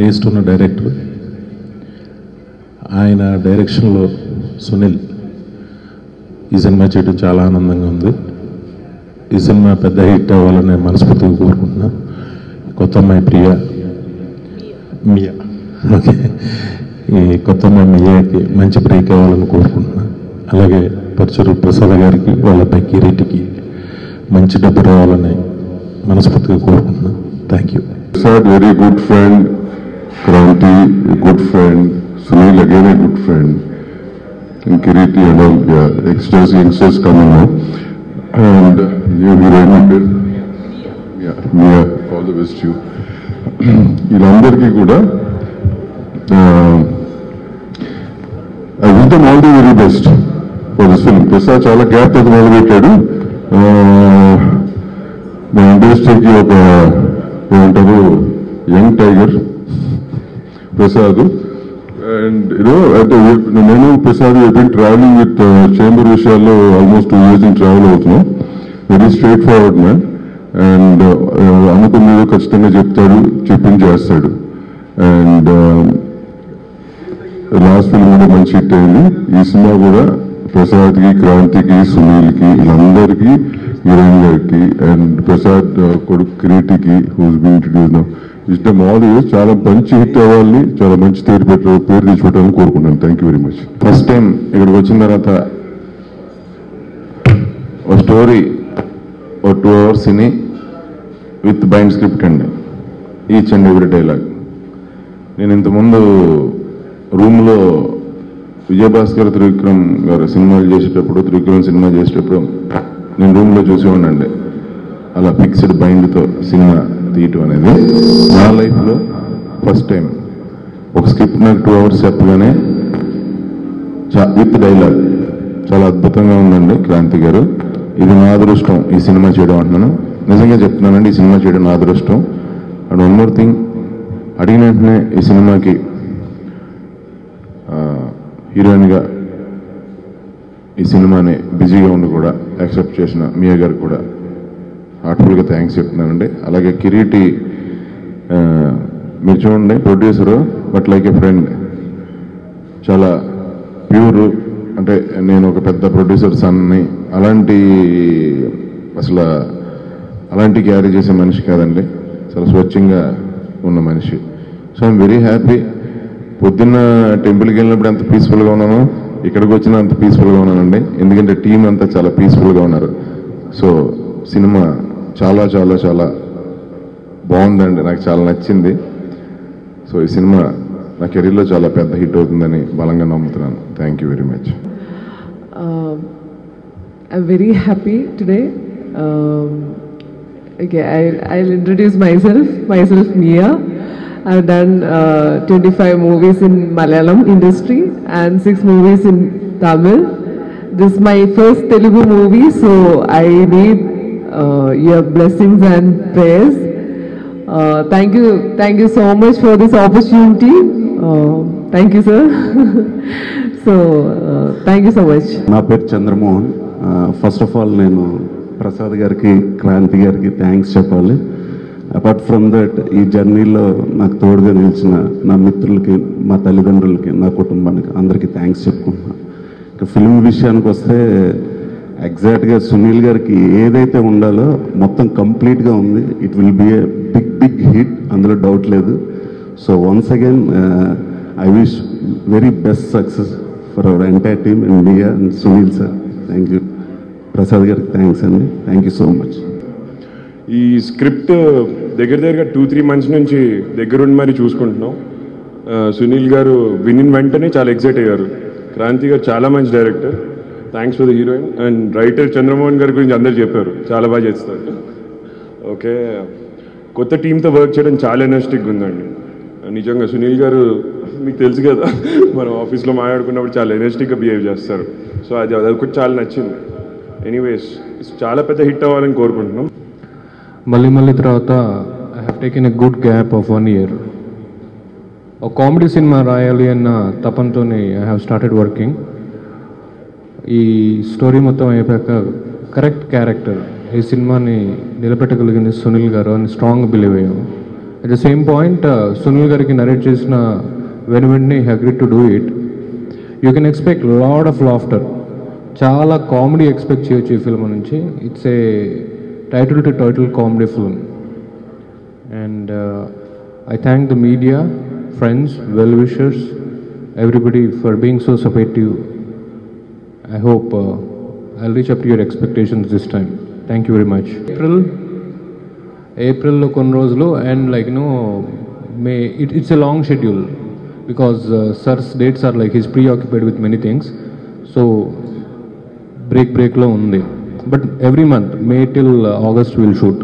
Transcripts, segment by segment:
Taste ఉన్న director. ఆయన డైరెక్షన్లో సునీల్ ఈ సినిమా చేయడం చాలా ఆనందంగా ఉంది. ఈ సినిమా పెద్ద హిట్ అవ్వాలని మనస్ఫూర్తిగా కోరుకుంటున్నాను. కొత్త అమ్మాయి మియా ఓకే, ఈ కొత్త అమ్మాయి మియాకి మంచి బ్రేక్ అవ్వాలని కోరుకుంటున్నాను. అలాగే పరచూరు ప్రసాద్ గారికి వాళ్ళ అబ్బాయి కిరీటికి మంచి డబ్బు రావాలని మనస్ఫూర్తిగా కోరుకుంటున్నాను. Thank you. Prasad, very good friend. Kranti, a good friend. Sunil, again a good friend. And Kiriti and all, yeah, youngsters coming now. And new heroine, yeah, Mia, all the best to you. వీళ్ళందరికీ కూడా I wish them all the very best for this film. Prasad చాలా gap అయితే మొదలుపెట్టాడు. మా ఇండస్ట్రీకి ఒక ఏమంటారు young tiger Prasad. And అంటే నేను ప్రసాద్ ట్రావెలింగ్ విత్ చేంబర్ విషయాల్లో ఆల్మోస్ట్ 2 years ట్రావెల్ అవుతున్నాం. Very straight forward man. And అనుకున్నది ఖచ్చితంగా చెప్తాడు, చెప్పింది చేస్తాడు. అండ్ లాస్ట్ ఫిల్మ్ కూడా మంచి హిట్ అయింది. ఈ సినిమా కూడా ప్రసాద్కి, క్రాంతికి, సునీల్కి, వీళ్ళందరికీ, హీరోయిన్ గారికి అండ్ ప్రసాద్ కొడుకు కిరీటికి హూస్ బీన్ ఇంట్రడ్యూస్ నౌ, ఇష్టం ఆల్ ఇయర్స్ చాలా మంచి హిట్ అవ్వాలి, చాలా మంచి పేరు తెచ్చిపెట్టాలని కోరుకుంటున్నాను. Thank you very much. First time ఇక్కడికి వచ్చిన తర్వాత ఒక స్టోరీ ఒక 2 hours విని విత్ బైండ్ స్క్రిప్ట్ అండి, ఈచ్ అండ్ ఎవ్రీ డైలాగ్. నేను ఇంతకుముందు రూమ్లో విజయభాస్కర్ త్రివిక్రమ్ గారు సినిమాలు చేసేటప్పుడు, త్రివిక్రమ్ సినిమా చేసేటప్పుడు నేను రూమ్లో చూసేవాడినండి. అలా ఫిక్స్డ్ బైండ్తో సినిమా తీయటం అనేది నా లైఫ్లో ఫస్ట్ టైం. ఒక స్క్రిప్ట్ నాకు 2 hours చెప్పగానే విత్ డైలాగ్ చాలా అద్భుతంగా ఉందండి క్రాంతి గారు. ఇది నా అదృష్టం ఈ సినిమా చేయడం అంటున్నాను, నిజంగా చెప్తున్నానండి. ఈ సినిమా చేయడం నా అదృష్టం. అండ్ వన్ మోర్ థింగ్, అడిగిన వెంటనే ఈ సినిమాకి హీరోయిన్గా ఈ సినిమాని బిజీగా ఉండి కూడా యాక్సెప్ట్ చేసిన మియా గారికి కూడా హార్ట్ఫుల్గా థ్యాంక్స్ చెప్తున్నానండి. అలాగే కిరీటి, మీరు చూడండి, producer but like A friend, చాలా ప్యూర్. అంటే నేను ఒక పెద్ద ప్రొడ్యూసర్ సన్ని అలాంటి క్యారీ చేసే మనిషి కాదండి, చాలా స్వచ్ఛంగా ఉన్న మనిషి. So I'm very happy. పొద్దున్న టెంపుల్కి వెళ్ళినప్పుడు ఎంత పీస్ఫుల్గా ఉన్నానో ఇక్కడికి వచ్చినా అంత పీస్ఫుల్గా ఉన్నానండి, ఎందుకంటే టీం అంతా చాలా పీస్ఫుల్గా ఉన్నారు. సో సినిమా చాలా చాలా చాలా బాగుందండి, నాకు చాలా నచ్చింది. సో ఈ సినిమా నా కెరీర్లో చాలా పెద్ద హిట్ అవుతుందని బలంగా నమ్ముతున్నాను. Thank you very much. I'm very happy today. Okay, I'll introduce myself Mia. I've done 25 movies in Malayalam industry and 6 movies in Tamil. This is my first Telugu movie, so I need your blessings and prayers. Thank you so much for this opportunity. Thank you, sir. So thank you so much. నా పేరు Chandramohan. First of all నేను ప్రసాద్ గారికి, క్రాంతి గారికి thanks చెప్పాలి. Apart from that, ఈ జర్నీలో నాకు తోడుగా నిలిచిన నా మిత్రులకి, మా తల్లిదండ్రులకి, నా కుటుంబానికి అందరికీ థ్యాంక్స్ చెప్పుకుంటున్నాను. ఇక ఫిల్మ్ విషయానికి వస్తే ఎగ్జాక్ట్గా సునీల్ గారికి ఏదైతే ఉండాలో మొత్తం కంప్లీట్గా ఉంది. It will be a big hit, అందులో డౌట్ లేదు. So once again I wish very best success for our entire team and Mia and Sunil sir. Thank you. Prasad గారికి థ్యాంక్స్ అండి. Thank you so much. ఈ స్క్రిప్ట్ దగ్గరగా 2-3 months నుంచి దగ్గరుండి మరి చూసుకుంటున్నాం. సునీల్ గారు వినిన వెంటనే చాలా ఎక్సైట్ అయ్యారు. క్రాంతి గారు చాలా మంచి director, thanks for the heroine. And writer Chandramohan గారి గురించి అందరు చెప్పారు, చాలా బాగా చేస్తారు. ఓకే, కొత్త టీంతో వర్క్ చేయడం చాలా ఎనర్జెటిక్గా ఉందండి. నిజంగా సునీల్ గారు మీకు తెలుసు కదా, మనం ఆఫీస్లో మాట్లాడుకున్నప్పుడు చాలా ఎనర్జెటిక్గా బిహేవ్ చేస్తారు. సో అది ఒకటి చాలా నచ్చింది. ఎనీవేస్, చాలా పెద్ద హిట్ అవ్వాలని కోరుకుంటున్నాం. మళ్ళీ తర్వాత I have taken a good gap of 1 year. ఒక కామెడీ సినిమా రాయాలి అన్న తపనతోనే ఐ హ్యావ్ స్టార్టెడ్ వర్కింగ్. ఈ స్టోరీ మొత్తం అయిపోయాక కరెక్ట్ క్యారెక్టర్ ఈ సినిమాని నిలబెట్టగలిగింది సునీల్ గారు అని స్ట్రాంగ్ బిలీవ్ అయ్యాము. At the same point, Sunil Gariki narrate chesina when he agreed to do it, you can expect lot of laughter. Chala comedy expect cheyochu ee film nunchi. It's a title to title comedy film. And I thank the media, friends, well-wishers, everybody for being so supportive. I hope I'll reach up to your expectations this time. Thank you very much. April lo కొన్ని రోజులు and like May, it's a long schedule because sir's dates are like he's preoccupied with many things. So break lo undi. But every month, May till August we'll shoot.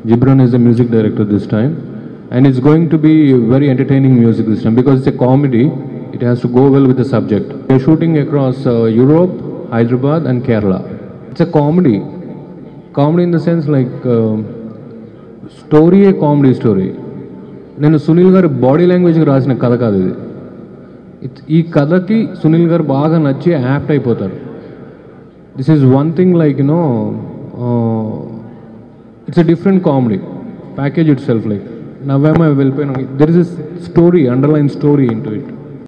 Gibran is the music director this time, and it's going to be very entertaining music this time because it's a comedy. It has to go well with the subject. We're shooting across Europe, Hyderabad and Kerala. It's a comedy in the sense like story a comedy story. నేను సునీల్ గారి body లాంగ్వేజ్కి రాసిన కథ కాదు ఇది. ఈ కథకి సునీల్ గారు బాగా నచ్చి యాప్ట్ అయిపోతారు. This is one thing like it's a different comedy package itself like నవ్వామా వెళ్ళిపోయినా there is a story underline story into it.